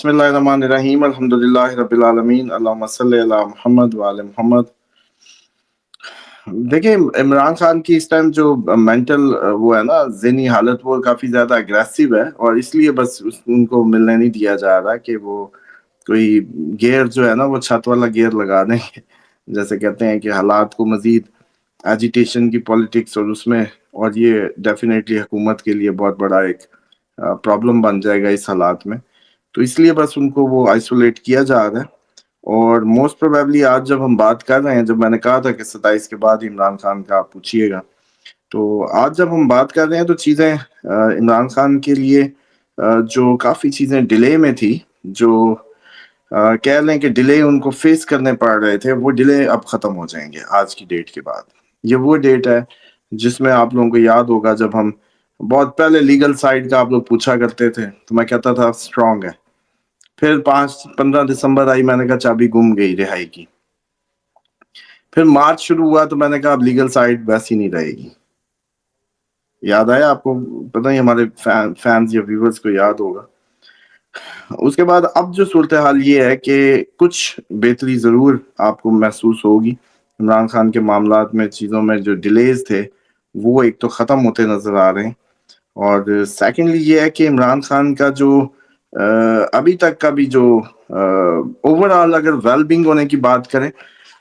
بسم اللہ الرحمن الرحیم الحمدللہ رب العالمین اللہم صلی علی محمد وعلی محمد۔ دیکھیں عمران خان کی اس ٹائم جو مینٹل وہ ہے نا ذہنی حالت وہ کافی زیادہ اگریسو ہے، اور اس لیے بس ان کو ملنے نہیں دیا جا رہا کہ وہ کوئی گیئر جو ہے نا وہ چھت والا گیئر لگا دیں، جیسے کہتے ہیں کہ حالات کو مزید ایجیٹیشن کی پالیٹکس اور اس میں، اور یہ ڈیفینیٹلی حکومت کے لیے بہت بڑا ایک پرابلم بن جائے گا اس حالات میں، تو اس لیے بس ان کو وہ آئسولیٹ کیا جا رہا ہے۔ اور موسٹ پروبیبلی آج جب ہم بات کر رہے ہیں، جب میں نے کہا تھا کہ 27 کے بعد عمران خان کا آپ پوچھیے گا، تو آج جب ہم بات کر رہے ہیں تو چیزیں عمران خان کے لیے جو کافی چیزیں ڈیلے میں تھی، جو کہہ لیں کہ ڈیلے ان کو فیس کرنے پڑ رہے تھے، وہ ڈیلے اب ختم ہو جائیں گے آج کی ڈیٹ کے بعد۔ یہ وہ ڈیٹ ہے جس میں آپ لوگوں کو یاد ہوگا جب ہم بہت پہلے لیگل سائڈ کا آپ لوگ پوچھا کرتے تھے تو میں کہتا تھا اسٹرانگ ہے، پھر 15 دسمبر آئی، میں نے کہا چابی گم گئی رہائی کی، پھر مارچ شروع ہوا تو میں نے کہا اب لیگل سائڈ ویسی نہیں رہے گی۔ یاد آیا آپ کو؟ پتہ نہیں ہمارے فینز یا ویورز کو یاد ہوگا۔ اس کے بعد اب جو صورتحال یہ ہے کہ کچھ بہتری ضرور آپ کو محسوس ہوگی۔ عمران خان کے معاملات میں چیزوں میں جو ڈیلیز تھے وہ ایک تو ختم ہوتے نظر آ رہے ہیں، اور سیکنڈلی یہ ہے کہ عمران خان کا جو ابھی تک کا بھی جو اوور آل اگر ویل بینگ ہونے کی بات کریں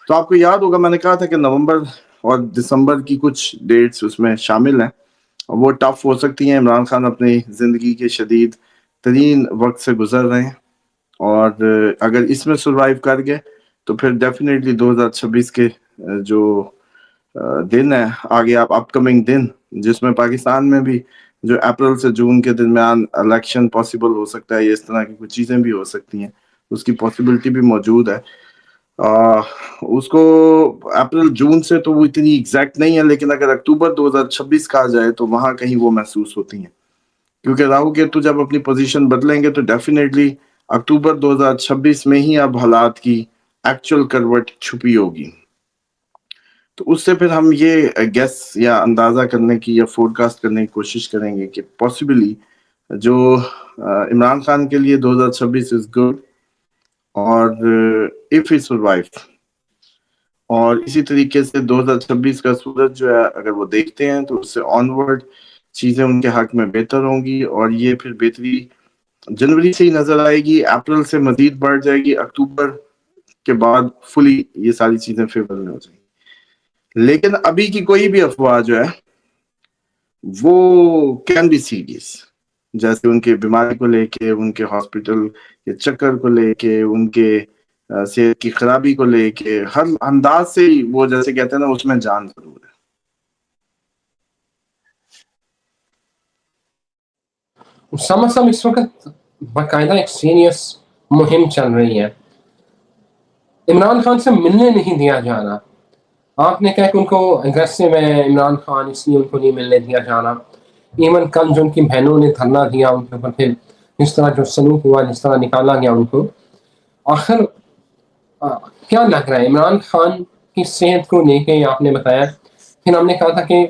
تو آپ کو یاد ہوگا میں نے کہا تھا کہ نومبر اور دسمبر کی کچھ ڈیٹس اس میں شامل ہیں، وہ ٹف ہو سکتی ہیں۔ عمران خان اپنی زندگی کے شدید ترین وقت سے گزر رہے ہیں، اور اگر اس میں سروائیو کر گئے تو پھر ڈیفینیٹلی 2026 کے جو دن ہے آگے، آپ اپ کمنگ دن، جس میں پاکستان میں بھی جو اپریل سے جون کے درمیان الیکشن پاسبل ہو سکتا ہے، یہ اس طرح کی کچھ چیزیں بھی ہو سکتی ہیں، اس کی پاسبلٹی بھی موجود ہے۔ اس کو اپریل جون سے تو وہ اتنی ایگزیکٹ نہیں ہے، لیکن اگر اکتوبر 2026 کہا جائے تو وہاں کہیں وہ محسوس ہوتی ہیں، کیونکہ راہو کیتو جب اپنی پوزیشن بدلیں گے تو ڈیفینیٹلی اکتوبر 2026 میں ہی اب حالات کی ایکچوئل کروٹ چھپی ہوگی۔ تو اس سے پھر ہم یہ گیس یا اندازہ کرنے کی یا فور کاسٹ کرنے کی کوشش کریں گے کہ پاسبلی جو عمران خان کے لیے 2026 از گڈ، اور اف ہی سروائیو، اور اسی طریقے سے 2026 کا سورج جو ہے اگر وہ دیکھتے ہیں تو اس سے آنورڈ چیزیں ان کے حق میں بہتر ہوں گی، اور یہ پھر بہتری جنوری سے ہی نظر آئے گی، اپریل سے مزید بڑھ جائے گی، اکتوبر کے بعد فلی یہ ساری چیزیں فیور میں ہو جائیں گی۔ لیکن ابھی کی کوئی بھی افواہ جو ہے وہ کین بی سیریس، جیسے ان کے بیماری کو لے کے، ان کے ہاسپٹل کے چکر کو لے کے، ان کے صحت کی خرابی کو لے کے، ہر انداز سے وہ جیسے کہتے ہیں نا اس میں جان ضرور ہے۔ سمسم اس وقت باقاعدہ ایک سیریس مہم چل رہی ہے، عمران خان سے ملنے نہیں دیا جا رہا۔ آپ نے کہا کہ ان کو اگریسو ہے عمران خان، اس لیے ان کو نہیں ملنے دیا جا رہا۔ ایون کل جو ان کی بہنوں نے دھرنا دیا ان کے اوپر، پھر جس طرح جو سلوک ہوا، جس طرح نکالا گیا ان کو، آخر کیا لگ رہا ہے عمران خان کی صحت کو لے کے؟ آپ نے بتایا، پھر ہم نے کہا تھا کہ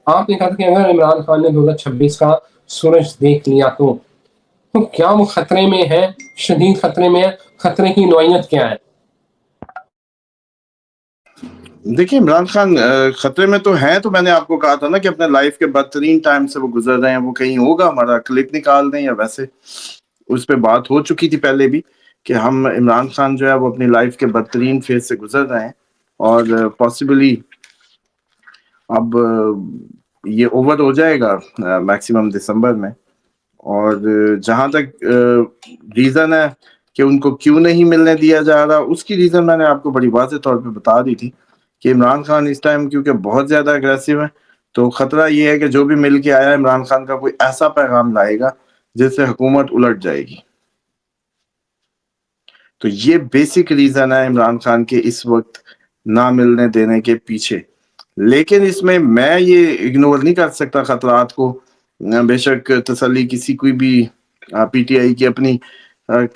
آپ نے کہا تھا کہ اگر عمران خان نے 2026 کا سورج دیکھ لیا تو کیا وہ خطرے میں ہے، شدید خطرے میں ہے؟ خطرے کی نوعیت کیا ہے؟ دیکھیں عمران خان خطرے میں تو ہیں، تو میں نے آپ کو کہا تھا نا کہ اپنے لائف کے بدترین ٹائم سے وہ گزر رہے ہیں، وہ کہیں ہوگا ہمارا کلپ نکال دیں، یا ویسے اس پہ بات ہو چکی تھی پہلے بھی کہ ہم عمران خان جو ہے وہ اپنی لائف کے بدترین فیز سے گزر رہے ہیں، اور پاسبلی اب یہ اوور ہو جائے گا میکسیمم دسمبر میں۔ اور جہاں تک ریزن ہے کہ ان کو کیوں نہیں ملنے دیا جا رہا، اس کی ریزن میں نے آپ کو بڑی واضح طور پہ بتا دی تھی کہ عمران خان اس ٹائم کیونکہ بہت زیادہ اگریسو ہے، تو خطرہ یہ ہے کہ جو بھی مل کے آیا عمران خان کا کوئی ایسا پیغام لائے گا جس سے حکومت الٹ جائے گی۔ تو یہ بیسک ریزن ہے عمران خان کے اس وقت نہ ملنے دینے کے پیچھے۔ لیکن اس میں یہ اگنور نہیں کر سکتا خطرات کو، بے شک تسلی کسی کوئی بھی پی ٹی آئی کی اپنی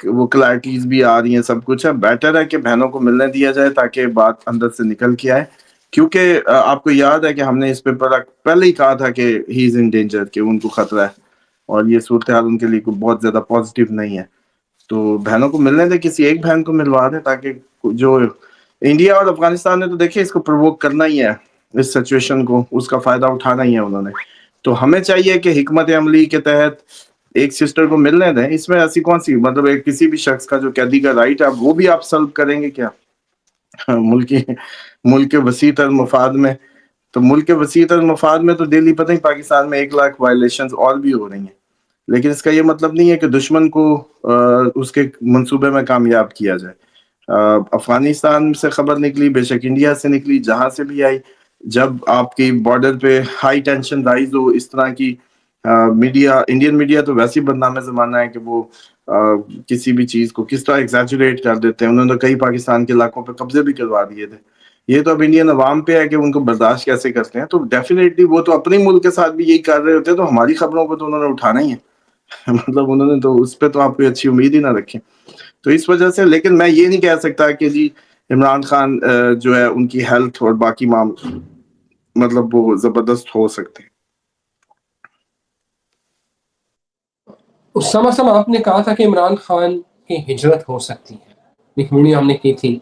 وہ کلیرٹیز بھی آ رہی ہیں، سب کچھ ہے، بیٹر ہے کہ بہنوں کو ملنے دیا جائے تاکہ بات اندر سے نکل کے آئے، کیونکہ آپ کو یاد ہے کہ ہم نے اس پہ پہلے ہی کہا تھا کہ ہی از ان ڈینجر، کہ ان کو خطرہ ہے، اور یہ صورتحال ان کے لیے بہت زیادہ پازیٹیو نہیں ہے۔ تو بہنوں کو ملنے دیں, کسی ایک بہن کو ملوا دیں, تاکہ جو انڈیا اور افغانستان نے تو دیکھیں اس کو پرووک کرنا ہی ہے, اس سچویشن کو, اس کا فائدہ اٹھانا ہی ہے انہوں نے. تو ہمیں چاہیے کہ حکمت عملی کے تحت ایک سسٹر کو ملنے دیں. اس میں ایسی کون سی, مطلب ایک کسی بھی شخص کا جو قیدی کا رائٹ ہے وہ بھی آپ سلب کریں گے کیا ملک کے وسیع تر مفاد میں؟ تو ملک کے وسیع تر مفاد میں تو ڈیلی پتہ ہی پاکستان میں 1 لاکھ وائلیشنز اور بھی ہو رہی ہیں, لیکن اس کا یہ مطلب نہیں ہے کہ دشمن کو اس کے منصوبے میں کامیاب کیا جائے. افغانستان سے خبر نکلی, بے شک انڈیا سے نکلی, جہاں سے بھی آئی, جب آپ کی بارڈر پہ ہائی ٹینشن رائز ہو, اس طرح کی میڈیا, انڈین میڈیا تو ویسے ہی بدنام زمانہ ہے کہ وہ کسی بھی چیز کو کس طرح ایگزیجریٹ کر دیتے ہیں. انہوں نے کئی پاکستان کے علاقوں پہ قبضے بھی کروا دیے تھے. یہ تو اب انڈین عوام پہ ہے کہ ان کو برداشت کیسے کرتے ہیں. تو ڈیفینیٹلی وہ تو اپنے ملک کے ساتھ بھی یہی کر رہے ہوتے ہیں, تو ہماری خبروں کو تو انہوں نے اٹھانا ہی ہے مطلب انہوں نے تو اس پہ تو آپ کوئی اچھی امید ہی نہ رکھیں. تو اس وجہ سے, لیکن میں یہ نہیں کہہ سکتا کہ جی عمران خان جو ہے ان کی ہیلتھ اور باقی مطلب وہ زبردست ہو سکتے ہیں. اس سماسم آپ نے کہا تھا کہ عمران خان کی ہجرت ہو سکتی ہے, ایک ویڈیو ہم نے کی تھی,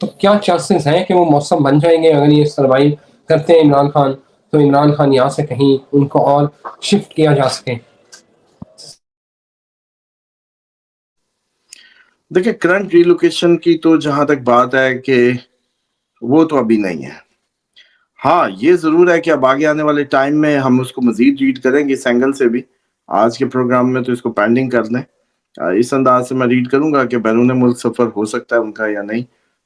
تو کیا چانسز ہیں کہ وہ موسم بن جائیں گے اگر یہ سروائیو کرتے ہیں عمران خان, تو عمران خان یہاں سے کہیں ان کو اور شفٹ کیا جا سکے؟ دیکھیں کرنٹ ریلوکیشن کی تو جہاں تک بات ہے کہ وہ تو ابھی نہیں ہے. ہاں یہ ضرور ہے کہ اب آگے آنے والے ٹائم میں ہم اس کو مزید ریڈ کریں گے اس اینگل سے بھی. آج کے پروگرام میں تو اس کو پینڈنگ کر دیں, اس انداز سے میں ریڈ کروں گا کہ بیرون ملک سفر ہو سکتا ہے ان کا یا نہیں,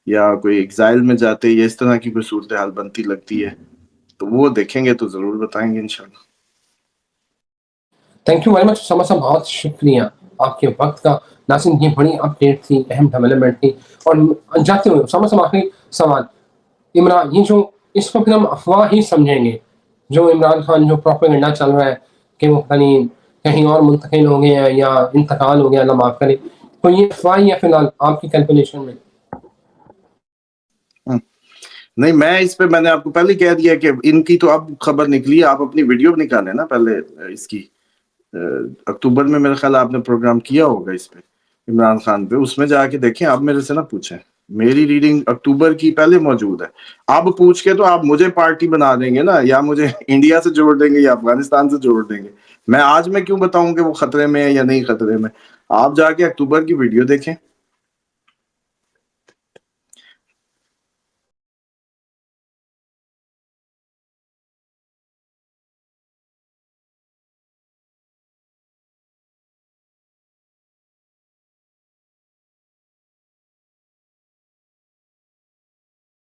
یا کوئی ایگزائل میں جاتے یا اس طرح کی کوئی صورتحال بنتی لگتی ہے, تو وہ دیکھیں گے تو ضرور بتائیں گے انشاءاللہ. تھینک یو ویری مچ سماسم, بہت شکریہ آپ کے وقت کا. ناظرین یہ بڑی اپڈیٹ تھی, اہم ڈیولپمنٹ تھی. اور جاتے ہوئے سماسم آخری سوال, عمران یہ جو اس کو پھر ہم افواہ ہی سمجھیں گے, جو عمران خان جو پروپیگنڈا چل رہا ہے کہ وہ کہیں اور منتقل ہو گئے ہیں یا انتقال ہو گیا, اللہ معاف کرے, تو یہ افواہ ہی ہے فی الحال آپ کی کیلکولیشن میں؟ نہیں, میں اس پہ, میں نے آپ کو پہلے کہہ دیا کہ ان کی تو اب خبر نکلی, آپ اپنی ویڈیو نکالیں نا پہلے اس کی. اکتوبر میں میرے خیال آپ نے پروگرام کیا ہوگا اس پہ, عمران خان پہ, اس میں جا کے دیکھیں. آپ میرے سے نہ پوچھیں, میری ریڈنگ اکتوبر کی پہلے موجود ہے. آپ پوچھ کے تو آپ مجھے پارٹی بنا دیں گے نا, یا مجھے انڈیا سے جوڑ دیں گے یا افغانستان سے جوڑ دیں گے. میں آج میں کیوں بتاؤں کہ وہ خطرے میں ہے یا نہیں خطرے میں؟ آپ جا کے اکتوبر کی ویڈیو دیکھیں,